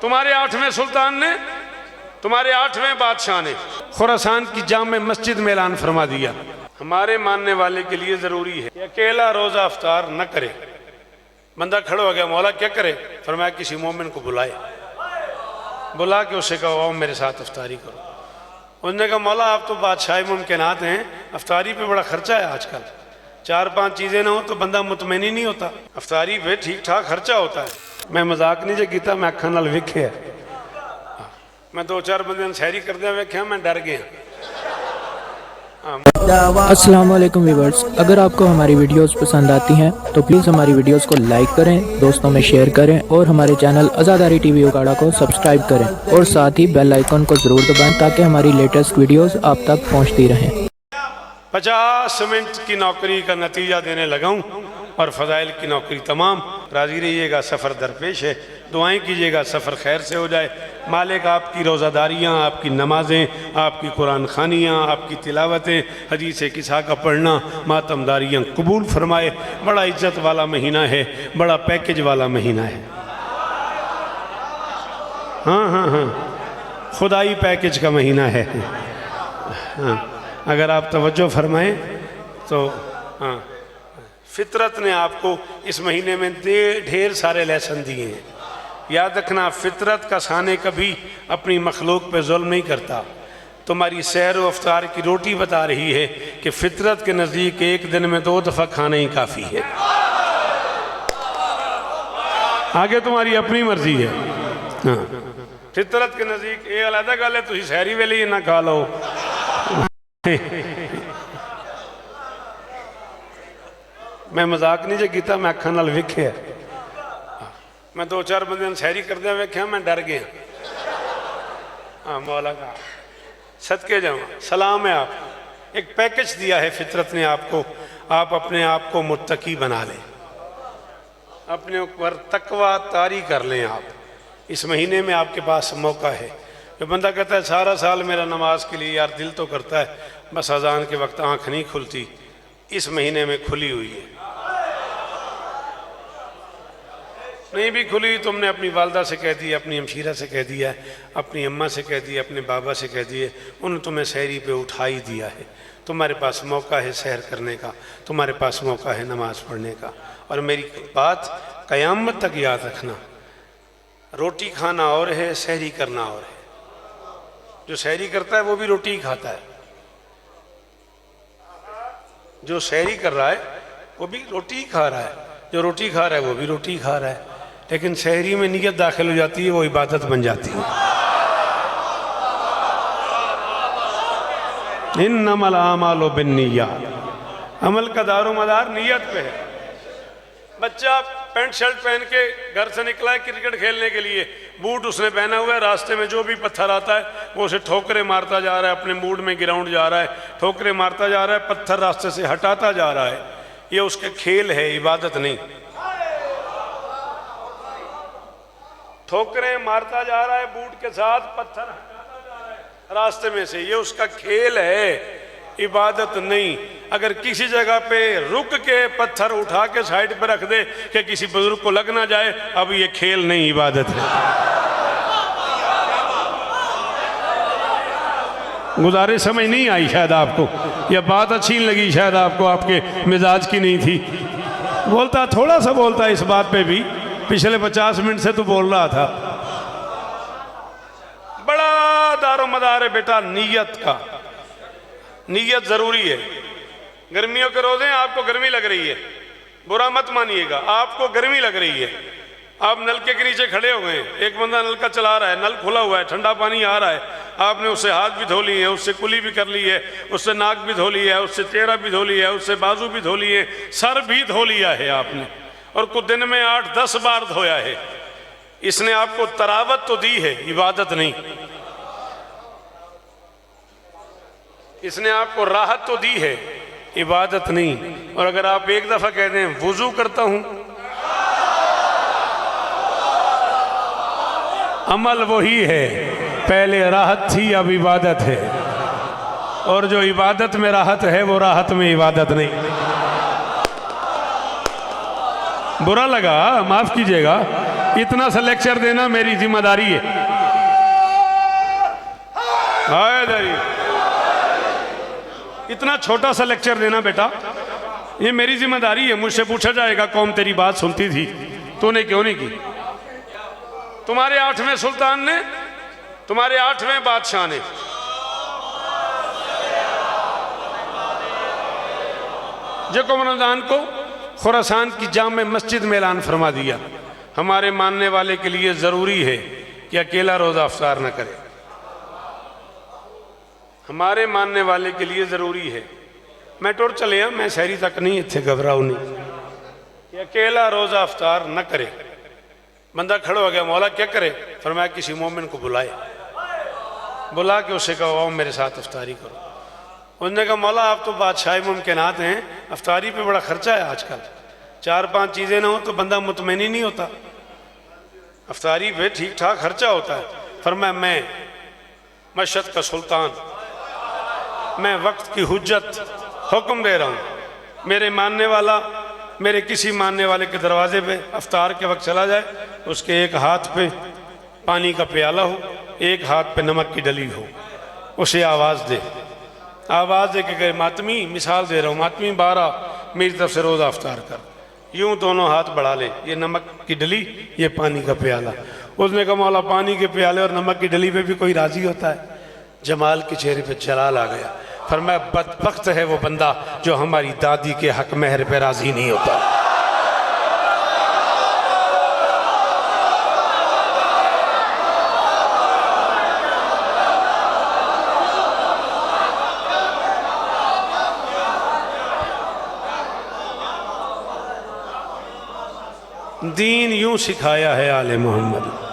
तुम्हारे 8वें सुल्तान ने, तुम्हारे 8वें बादशाह ने खुरासान की जामे मस्जिद में ऐलान फरमा दिया, हमारे मानने वाले के लिए ज़रूरी है कि अकेला रोज़ा अफ्तार न करे। बंदा खड़ा हो गया, मौला क्या करे? फरमाया किसी मोमिन को बुलाए, बुला के उसे कहो आओ मेरे साथ अफ्तारी करो। उसने कहा मौला आप तो बादशाह मुमकिनात हैं, अफ्तारी पे बड़ा खर्चा है आजकल, 4-5 चीज़ें ना हो तो बंदा मुतमईन ही नहीं होता, अफ्तारी पे ठीक ठाक खर्चा होता है। मैं मजाक नहीं जो किया, मैं अखा नाल वेख्या, मैं 2-4 बंदे सैरी करदे वेख्या, मैं डर गया। अस्सलाम वालेकुम व्यूअर्स, अगर आपको हमारी वीडियोस पसंद आती हैं तो प्लीज़ हमारी वीडियोस को लाइक करें, दोस्तों में शेयर करें और हमारे चैनल अज़ादारी टीवी उगाड़ा को सब्सक्राइब करें और साथ ही बेल आइकन को ज़रूर दबाएं ताकि हमारी लेटेस्ट वीडियोस आप तक पहुंचती रहें। 50 मिनट की नौकरी का नतीजा देने लगा हूँ और फ़ज़ाइल की नौकरी तमाम। राज़ी रहिएगा, सफ़र दरपेश है, दुआएं कीजिएगा सफ़र खैर से हो जाए। मालिक आपकी रोज़ादारियाँ, आपकी नमाजें, आपकी कुरान खानियाँ, आपकी तिलावतें, हदीस किसा का पढ़ना, मातमदारियाँ कबूल फरमाए। बड़ा इज्जत वाला महीना है, बड़ा पैकेज वाला महीना है। हाँ, खुदाई पैकेज का महीना है। हाँ, अगर आप तवज्जो फरमाएं तो हाँ, फितरत ने आपको इस महीने में ढेर सारे लेसन दिए हैं। याद रखना, फितरत का साने कभी अपनी मखलूक पे जुल्म नहीं करता। तुम्हारी सैर व अफ्तार की रोटी बता रही है कि फितरत के नज़दीक एक दिन में 2 दफ़ा खाना ही काफ़ी है, आगे तुम्हारी अपनी मर्जी है। हाँ, फितरत के नज़दीक ये अलग गल है, तुम सैरी वेले ही ना खा लो। मैं मजाक नहीं जो किया, मैं अखा नाल वेख्या, मैं 2-4 बंदे सैरी करदे वेख्या, मैं डर गया। हाँ, मौला का सदके जाऊँ, सलाम है। आप एक पैकेज दिया है फितरत ने आपको, आप अपने आप को मुत्तकी बना लें, अपने ऊपर तकवा तारी कर लें। आप इस महीने में आपके पास मौका है। जो बंदा कहता है सारा साल मेरा नमाज के लिए यार दिल तो करता है, बस अजान के वक्त आँख नहीं खुलती, इस महीने में खुली हुई है। नहीं भी खुली, तुमने अपनी वालदा से कह दिया, अपनी हमशीरा से कह दिया, अपनी अम्मा से कह दिया, अपने बाबा से कह दिए, उन्होंने तुम्हें सहरी पे उठा ही दिया है। तुम्हारे पास मौका है सहर करने का, तुम्हारे पास मौका है नमाज़ पढ़ने का। और मेरी बात क़यामत तक याद रखना, रोटी खाना और है, सहरी करना और है। जो सहरी करता है वो भी रोटी ही खाता है, जो सहरी कर रहा है वो भी रोटी ही खा रहा है, जो रोटी खा रहा है वो भी रोटी खा रहा है। लेकिन सहरी में नीयत दाखिल हो जाती है, वो इबादत बन जाती है। इन्नमल आमालु बिन्निय्यात, अमल का दारो मदार नीयत पे है। बच्चा पैंट शर्ट पहन के घर से निकला है क्रिकेट खेलने के लिए, बूट उसने पहना हुआ है, रास्ते में जो भी पत्थर आता है वो उसे ठोकरे मारता जा रहा है, अपने मूड में ग्राउंड जा रहा है, ठोकरे मारता जा रहा है, पत्थर रास्ते से हटाता जा रहा है। ये उसका खेल है, इबादत नहीं। ठोकरे मारता जा रहा है बूट के साथ, पत्थर हटाता जा रहा है रास्ते में से, ये उसका खेल है, इबादत नहीं। अगर किसी जगह पे रुक के पत्थर उठा के साइड पे रख दे कि किसी बुजुर्ग को लग ना जाए, अब ये खेल नहीं, इबादत है। गुजारिश समझ नहीं आई शायद आपको, यह बात अच्छी नहीं लगी शायद आपको, आपके मिजाज की नहीं थी। बोलता थोड़ा सा बोलता इस बात पे भी, पिछले 50 मिनट से तो बोल रहा था। बड़ा दारो मदार है बेटा नीयत का, नीयत जरूरी है। गर्मियों के रोजे आपको गर्मी लग रही है, बुरा मत मानिएगा, आपको गर्मी लग रही है, आप नलके के नीचे खड़े हो गए, एक बंदा नलका चला रहा है, नल खुला हुआ है, ठंडा पानी आ रहा है, आपने उससे हाथ भी धो लिए हैं, उससे कुली भी कर ली है, उससे नाक भी धो लिया है, उससे चेहरा भी धो लिया है, उससे बाजू भी धो लिए, सर भी धो लिया है आपने, और कुछ दिन में 8-10 बार धोया है। इसने आपको तरावत तो दी है, इबादत नहीं। इसने आपको राहत तो दी है, इबादत नहीं। और अगर आप एक दफा कह दें वुजू करता हूं, अमल वही है, पहले राहत थी अब इबादत है, और जो इबादत में राहत है वो राहत में इबादत नहीं। बुरा लगा, माफ कीजिएगा। इतना सा लेक्चर देना मेरी जिम्मेदारी है। हाय दरी, इतना छोटा सा लेक्चर देना बेटा, ये मेरी जिम्मेदारी है। मुझसे पूछा जाएगा कौम तेरी बात सुनती थी, तूने क्यों नहीं की? तुम्हारे 8वें सुल्तान ने, तुम्हारे 8वें बादशाह ने जको रमजान को खुरासान की जामे मस्जिद में ऐलान फरमा दिया, हमारे मानने वाले के लिए ज़रूरी है कि अकेला रोज़ा अफ्तार न करे। हमारे मानने वाले के लिए ज़रूरी है, मैं टुर चले मैं शहरी तक नहीं, इतने घबराओ नहीं, कि अकेला रोज़ा अफ्तार न करे। बंदा खड़ा हो गया, मौला क्या करे? फरमाया किसी मोमिन को बुलाए, बुला के उसे कहो आओ मेरे साथ अफ्तारी करो। उसने कहा मौला आप तो बादशाह मुमकिनात हैं, अफ्तारी पे बड़ा खर्चा है आजकल, 4-5 चीज़ें ना हो तो बंदा मुतमईन ही नहीं होता, अफ्तारी पे ठीक ठाक खर्चा होता है। फरमाया मैं मशहद का सुल्तान, मैं वक्त की हुज्जत हुक्म दे रहा हूँ, मेरे मानने वाला मेरे किसी मानने वाले के दरवाजे पे अफ्तार के वक्त चला जाए, उसके एक हाथ पे पानी का प्याला हो, एक हाथ पे नमक की डली हो, उसे आवाज़ दे, आवाज़ दे के कहे मातमी, मिसाल दे रहा हूँ मातमी 12 मेरी तरफ से रोज़ा अफ्तार कर, यूँ दोनों हाथ बढ़ा ले, ये नमक की डली ये पानी का प्याला। उसने कहा मौला पानी के प्याले और नमक की डली पे भी कोई राज़ी होता है? जमाल के चेहरे पे जलाल आ गया। फरमाया बदबख्त है वो बंदा जो हमारी दादी के हक महर पे राज़ी नहीं होता। दीन यूं सिखाया है आले मोहम्मद।